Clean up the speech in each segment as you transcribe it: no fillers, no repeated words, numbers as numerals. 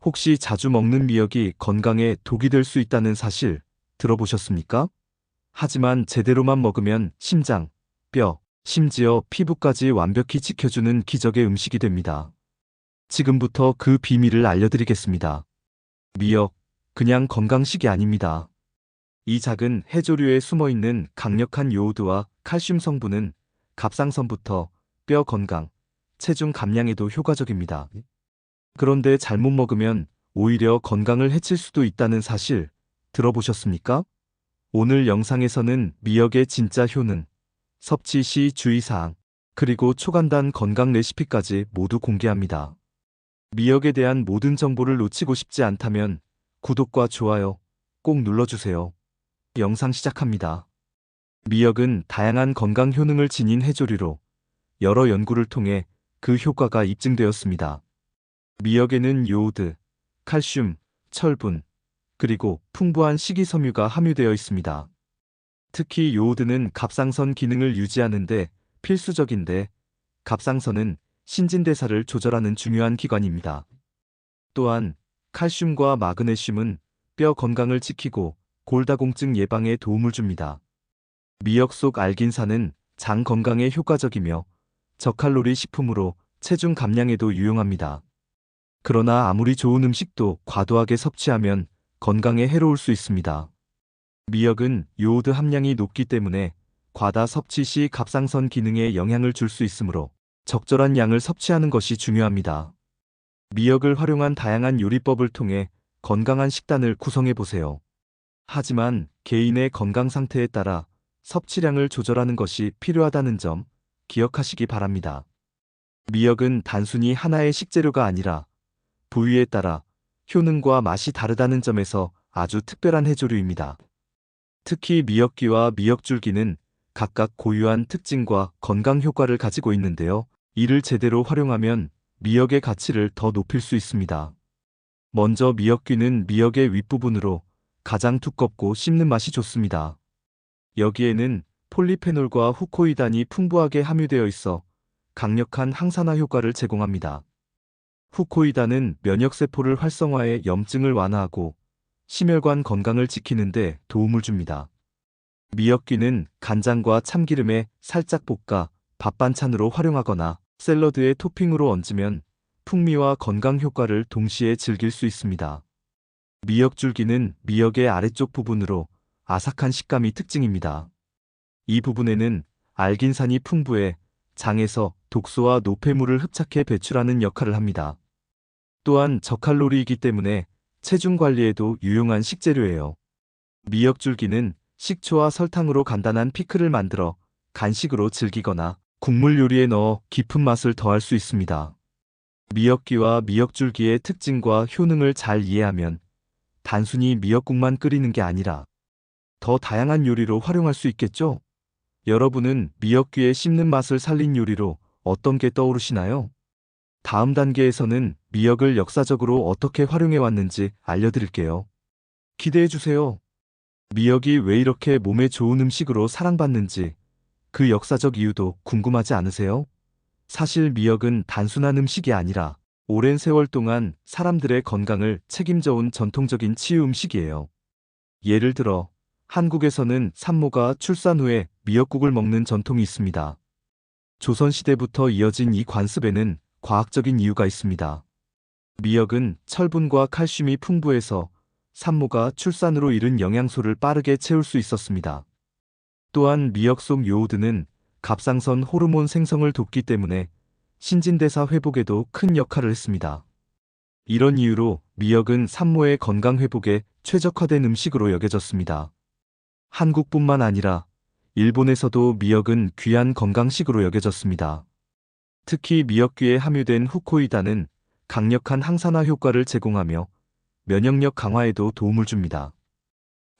혹시 자주 먹는 미역이 건강에 독이 될 수 있다는 사실 들어보셨습니까? 하지만 제대로만 먹으면 심장, 뼈, 심지어 피부까지 완벽히 지켜주는 기적의 음식이 됩니다. 지금부터 그 비밀을 알려드리겠습니다. 미역, 그냥 건강식이 아닙니다. 이 작은 해조류에 숨어있는 강력한 요오드와 칼슘 성분은 갑상선부터 뼈 건강, 체중 감량에도 효과적입니다. 그런데 잘못 먹으면 오히려 건강을 해칠 수도 있다는 사실 들어보셨습니까? 오늘 영상에서는 미역의 진짜 효능, 섭취 시 주의사항, 그리고 초간단 건강 레시피까지 모두 공개합니다. 미역에 대한 모든 정보를 놓치고 싶지 않다면 구독과 좋아요 꼭 눌러주세요. 영상 시작합니다. 미역은 다양한 건강 효능을 지닌 해조류로 여러 연구를 통해 그 효과가 입증되었습니다. 미역에는 요오드, 칼슘, 철분, 그리고 풍부한 식이섬유가 함유되어 있습니다. 특히 요오드는 갑상선 기능을 유지하는데 필수적인데, 갑상선은 신진대사를 조절하는 중요한 기관입니다. 또한 칼슘과 마그네슘은 뼈 건강을 지키고 골다공증 예방에 도움을 줍니다. 미역 속 알긴산은 장 건강에 효과적이며 저칼로리 식품으로 체중 감량에도 유용합니다. 그러나 아무리 좋은 음식도 과도하게 섭취하면 건강에 해로울 수 있습니다. 미역은 요오드 함량이 높기 때문에 과다 섭취 시 갑상선 기능에 영향을 줄 수 있으므로 적절한 양을 섭취하는 것이 중요합니다. 미역을 활용한 다양한 요리법을 통해 건강한 식단을 구성해 보세요. 하지만 개인의 건강 상태에 따라 섭취량을 조절하는 것이 필요하다는 점 기억하시기 바랍니다. 미역은 단순히 하나의 식재료가 아니라 부위에 따라 효능과 맛이 다르다는 점에서 아주 특별한 해조류입니다. 특히 미역귀와 미역줄기는 각각 고유한 특징과 건강 효과를 가지고 있는데요. 이를 제대로 활용하면 미역의 가치를 더 높일 수 있습니다. 먼저 미역귀는 미역의 윗부분으로 가장 두껍고 씹는 맛이 좋습니다. 여기에는 폴리페놀과 후코이단이 풍부하게 함유되어 있어 강력한 항산화 효과를 제공합니다. 후코이단은 면역세포를 활성화해 염증을 완화하고 심혈관 건강을 지키는 데 도움을 줍니다. 미역귀는 간장과 참기름에 살짝 볶아 밥 반찬으로 활용하거나 샐러드에 토핑으로 얹으면 풍미와 건강 효과를 동시에 즐길 수 있습니다. 미역줄기는 미역의 아래쪽 부분으로 아삭한 식감이 특징입니다. 이 부분에는 알긴산이 풍부해 장에서 독소와 노폐물을 흡착해 배출하는 역할을 합니다. 또한 저칼로리이기 때문에 체중 관리에도 유용한 식재료예요. 미역줄기는 식초와 설탕으로 간단한 피클을 만들어 간식으로 즐기거나 국물 요리에 넣어 깊은 맛을 더할 수 있습니다. 미역귀와 미역줄기의 특징과 효능을 잘 이해하면 단순히 미역국만 끓이는 게 아니라 더 다양한 요리로 활용할 수 있겠죠? 여러분은 미역귀의 씹는 맛을 살린 요리로 어떤 게 떠오르시나요? 다음 단계에서는 미역을 역사적으로 어떻게 활용해 왔는지 알려드릴게요. 기대해 주세요. 미역이 왜 이렇게 몸에 좋은 음식으로 사랑받는지, 그 역사적 이유도 궁금하지 않으세요? 사실 미역은 단순한 음식이 아니라 오랜 세월 동안 사람들의 건강을 책임져온 전통적인 치유 음식이에요. 예를 들어 한국에서는 산모가 출산 후에 미역국을 먹는 전통이 있습니다. 조선시대부터 이어진 이 관습에는 과학적인 이유가 있습니다. 미역은 철분과 칼슘이 풍부해서 산모가 출산으로 잃은 영양소를 빠르게 채울 수 있었습니다. 또한 미역 속 요오드는 갑상선 호르몬 생성을 돕기 때문에 신진대사 회복에도 큰 역할을 했습니다. 이런 이유로 미역은 산모의 건강 회복에 최적화된 음식으로 여겨졌습니다. 한국뿐만 아니라 일본에서도 미역은 귀한 건강식으로 여겨졌습니다. 특히 미역귀에 함유된 후코이단은 강력한 항산화 효과를 제공하며 면역력 강화에도 도움을 줍니다.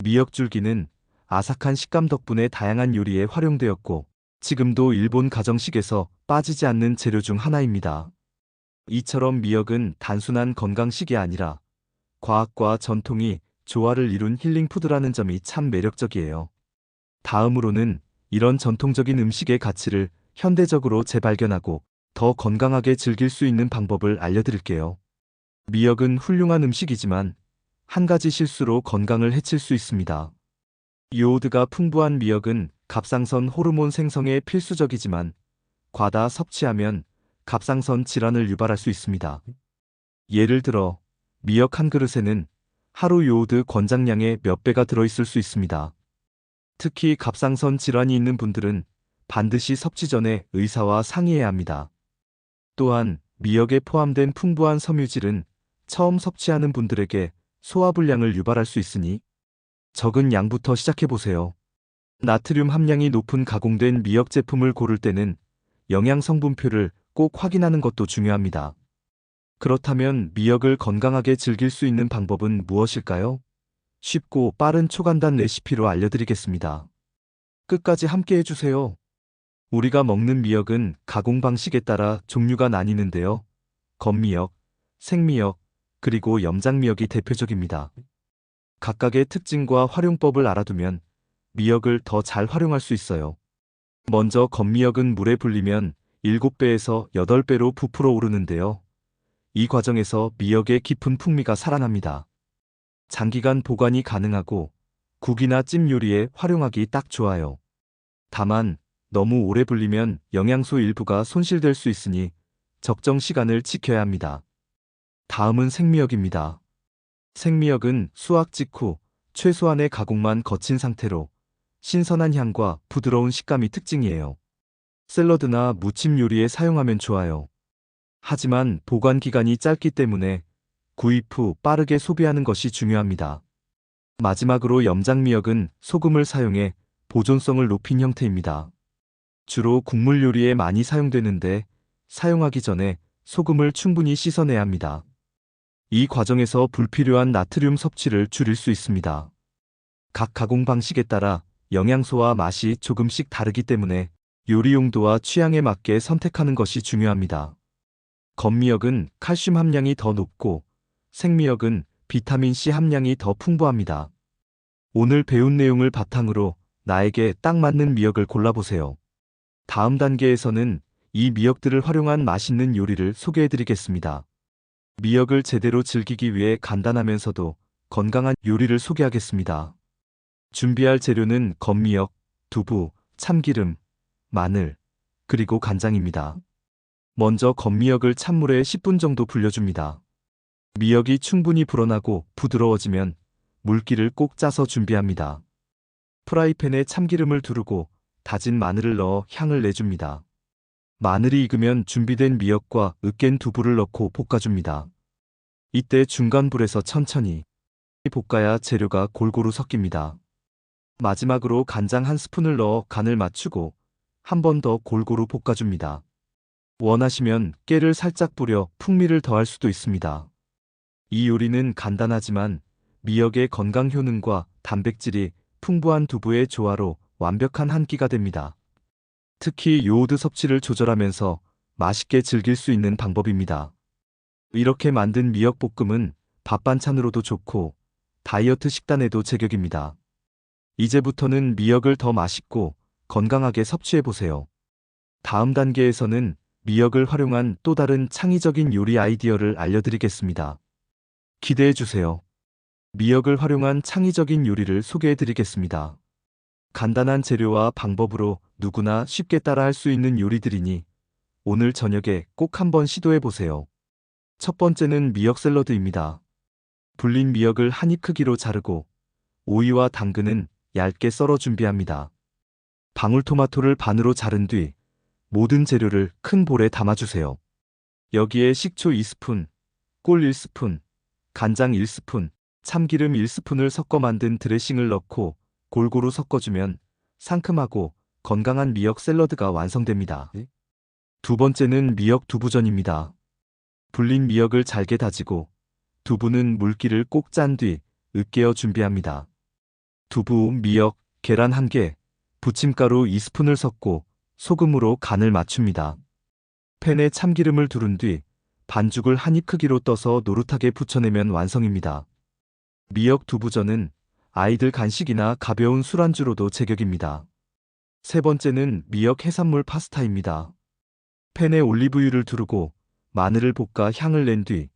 미역줄기는 아삭한 식감 덕분에 다양한 요리에 활용되었고, 지금도 일본 가정식에서 빠지지 않는 재료 중 하나입니다. 이처럼 미역은 단순한 건강식이 아니라 과학과 전통이 조화를 이룬 힐링푸드라는 점이 참 매력적이에요. 다음으로는 이런 전통적인 음식의 가치를 현대적으로 재발견하고 더 건강하게 즐길 수 있는 방법을 알려드릴게요. 미역은 훌륭한 음식이지만 한 가지 실수로 건강을 해칠 수 있습니다. 요오드가 풍부한 미역은 갑상선 호르몬 생성에 필수적이지만 과다 섭취하면 갑상선 질환을 유발할 수 있습니다. 예를 들어 미역 한 그릇에는 하루 요오드 권장량의 몇 배가 들어있을 수 있습니다. 특히 갑상선 질환이 있는 분들은 반드시 섭취 전에 의사와 상의해야 합니다. 또한 미역에 포함된 풍부한 섬유질은 처음 섭취하는 분들에게 소화불량을 유발할 수 있으니 적은 양부터 시작해보세요. 나트륨 함량이 높은 가공된 미역 제품을 고를 때는 영양 성분표를 꼭 확인하는 것도 중요합니다. 그렇다면 미역을 건강하게 즐길 수 있는 방법은 무엇일까요? 쉽고 빠른 초간단 레시피로 알려드리겠습니다. 끝까지 함께 해주세요. 우리가 먹는 미역은 가공 방식에 따라 종류가 나뉘는데요. 건미역, 생미역, 그리고 염장미역이 대표적입니다. 각각의 특징과 활용법을 알아두면 미역을 더 잘 활용할 수 있어요. 먼저 건미역은 물에 불리면 7배에서 8배로 부풀어 오르는데요. 이 과정에서 미역의 깊은 풍미가 살아납니다. 장기간 보관이 가능하고 국이나 찜 요리에 활용하기 딱 좋아요. 다만 너무 오래 불리면 영양소 일부가 손실될 수 있으니 적정 시간을 지켜야 합니다. 다음은 생미역입니다. 생미역은 수확 직후 최소한의 가공만 거친 상태로 신선한 향과 부드러운 식감이 특징이에요. 샐러드나 무침 요리에 사용하면 좋아요. 하지만 보관 기간이 짧기 때문에 구입 후 빠르게 소비하는 것이 중요합니다. 마지막으로 염장미역은 소금을 사용해 보존성을 높인 형태입니다. 주로 국물 요리에 많이 사용되는데 사용하기 전에 소금을 충분히 씻어내야 합니다. 이 과정에서 불필요한 나트륨 섭취를 줄일 수 있습니다. 각 가공 방식에 따라 영양소와 맛이 조금씩 다르기 때문에 요리 용도와 취향에 맞게 선택하는 것이 중요합니다. 건미역은 칼슘 함량이 더 높고 생미역은 비타민C 함량이 더 풍부합니다. 오늘 배운 내용을 바탕으로 나에게 딱 맞는 미역을 골라보세요. 다음 단계에서는 이 미역들을 활용한 맛있는 요리를 소개해드리겠습니다. 미역을 제대로 즐기기 위해 간단하면서도 건강한 요리를 소개하겠습니다. 준비할 재료는 건미역, 두부, 참기름, 마늘, 그리고 간장입니다. 먼저 건미역을 찬물에 10분 정도 불려줍니다. 미역이 충분히 불어나고 부드러워지면 물기를 꼭 짜서 준비합니다. 프라이팬에 참기름을 두르고 다진 마늘을 넣어 향을 내줍니다. 마늘이 익으면 준비된 미역과 으깬 두부를 넣고 볶아줍니다. 이때 중간 불에서 천천히 볶아야 재료가 골고루 섞입니다. 마지막으로 간장 한 스푼을 넣어 간을 맞추고 한 번 더 골고루 볶아줍니다. 원하시면 깨를 살짝 뿌려 풍미를 더할 수도 있습니다. 이 요리는 간단하지만 미역의 건강 효능과 단백질이 풍부한 두부의 조화로 완벽한 한 끼가 됩니다. 특히 요오드 섭취를 조절하면서 맛있게 즐길 수 있는 방법입니다. 이렇게 만든 미역볶음은 밥 반찬으로도 좋고 다이어트 식단에도 제격입니다. 이제부터는 미역을 더 맛있고 건강하게 섭취해보세요. 다음 단계에서는 미역을 활용한 또 다른 창의적인 요리 아이디어를 알려드리겠습니다. 기대해주세요. 미역을 활용한 창의적인 요리를 소개해드리겠습니다. 간단한 재료와 방법으로 누구나 쉽게 따라할 수 있는 요리들이니 오늘 저녁에 꼭 한번 시도해보세요. 첫 번째는 미역 샐러드입니다. 불린 미역을 한 입 크기로 자르고 오이와 당근은 얇게 썰어 준비합니다. 방울토마토를 반으로 자른 뒤 모든 재료를 큰 볼에 담아주세요. 여기에 식초 2스푼, 꿀 1스푼, 간장 1스푼, 참기름 1스푼을 섞어 만든 드레싱을 넣고 골고루 섞어주면 상큼하고 건강한 미역 샐러드가 완성됩니다. 두 번째는 미역 두부전입니다. 불린 미역을 잘게 다지고 두부는 물기를 꼭 짠 뒤 으깨어 준비합니다. 두부, 미역, 계란 1개, 부침가루 2스푼을 섞고 소금으로 간을 맞춥니다. 팬에 참기름을 두른 뒤 반죽을 한 입 크기로 떠서 노릇하게 부쳐내면 완성입니다. 미역 두부전은 아이들 간식이나 가벼운 술안주로도 제격입니다. 세 번째는 미역 해산물 파스타입니다. 팬에 올리브유를 두르고 마늘을 볶아 향을 낸 뒤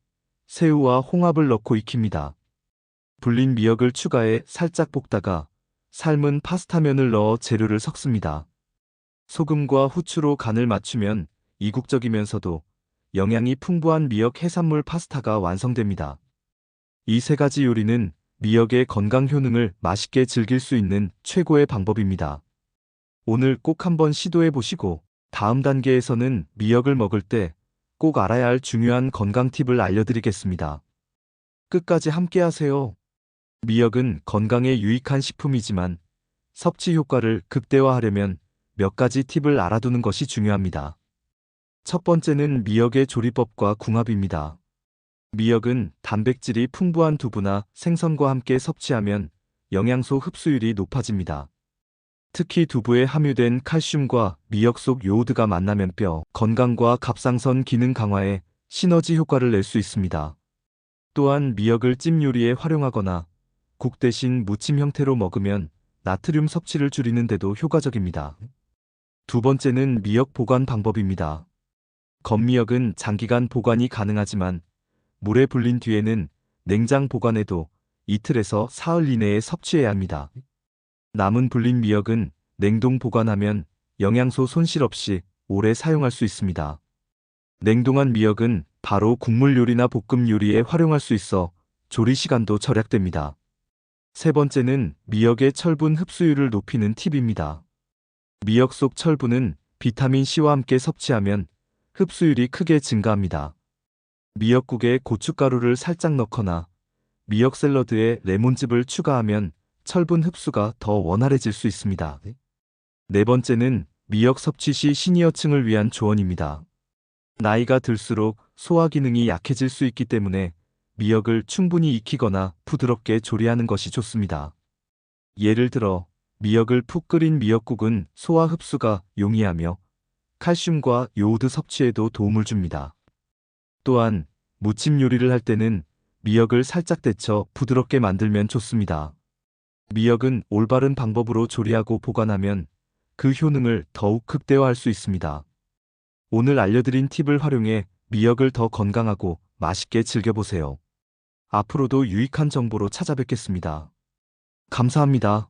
새우와 홍합을 넣고 익힙니다. 불린 미역을 추가해 살짝 볶다가 삶은 파스타면을 넣어 재료를 섞습니다. 소금과 후추로 간을 맞추면 이국적이면서도 영양이 풍부한 미역 해산물 파스타가 완성됩니다. 이 세 가지 요리는 미역의 건강 효능을 맛있게 즐길 수 있는 최고의 방법입니다. 오늘 꼭 한번 시도해 보시고 다음 단계에서는 미역을 먹을 때 꼭 알아야 할 중요한 건강 팁을 알려드리겠습니다. 끝까지 함께 하세요. 미역은 건강에 유익한 식품이지만 섭취 효과를 극대화하려면 몇 가지 팁을 알아두는 것이 중요합니다. 첫 번째는 미역의 조리법과 궁합입니다. 미역은 단백질이 풍부한 두부나 생선과 함께 섭취하면 영양소 흡수율이 높아집니다. 특히 두부에 함유된 칼슘과 미역 속 요오드가 만나면 뼈 건강과 갑상선 기능 강화에 시너지 효과를 낼 수 있습니다. 또한 미역을 찜 요리에 활용하거나 국 대신 무침 형태로 먹으면 나트륨 섭취를 줄이는 데도 효과적입니다. 두 번째는 미역 보관 방법입니다. 건미역은 장기간 보관이 가능하지만 물에 불린 뒤에는 냉장 보관해도 이틀에서 사흘 이내에 섭취해야 합니다. 남은 불린 미역은 냉동 보관하면 영양소 손실 없이 오래 사용할 수 있습니다. 냉동한 미역은 바로 국물 요리나 볶음 요리에 활용할 수 있어 조리 시간도 절약됩니다. 세 번째는 미역의 철분 흡수율을 높이는 팁입니다. 미역 속 철분은 비타민C와 함께 섭취하면 흡수율이 크게 증가합니다. 미역국에 고춧가루를 살짝 넣거나 미역 샐러드에 레몬즙을 추가하면 철분 흡수가 더 원활해질 수 있습니다. 네 번째는 미역 섭취 시 시니어층을 위한 조언입니다. 나이가 들수록 소화 기능이 약해질 수 있기 때문에 미역을 충분히 익히거나 부드럽게 조리하는 것이 좋습니다. 예를 들어 미역을 푹 끓인 미역국은 소화 흡수가 용이하며 칼슘과 요오드 섭취에도 도움을 줍니다. 또한 무침 요리를 할 때는 미역을 살짝 데쳐 부드럽게 만들면 좋습니다. 미역은 올바른 방법으로 조리하고 보관하면 그 효능을 더욱 극대화할 수 있습니다. 오늘 알려드린 팁을 활용해 미역을 더 건강하고 맛있게 즐겨보세요. 앞으로도 유익한 정보로 찾아뵙겠습니다. 감사합니다.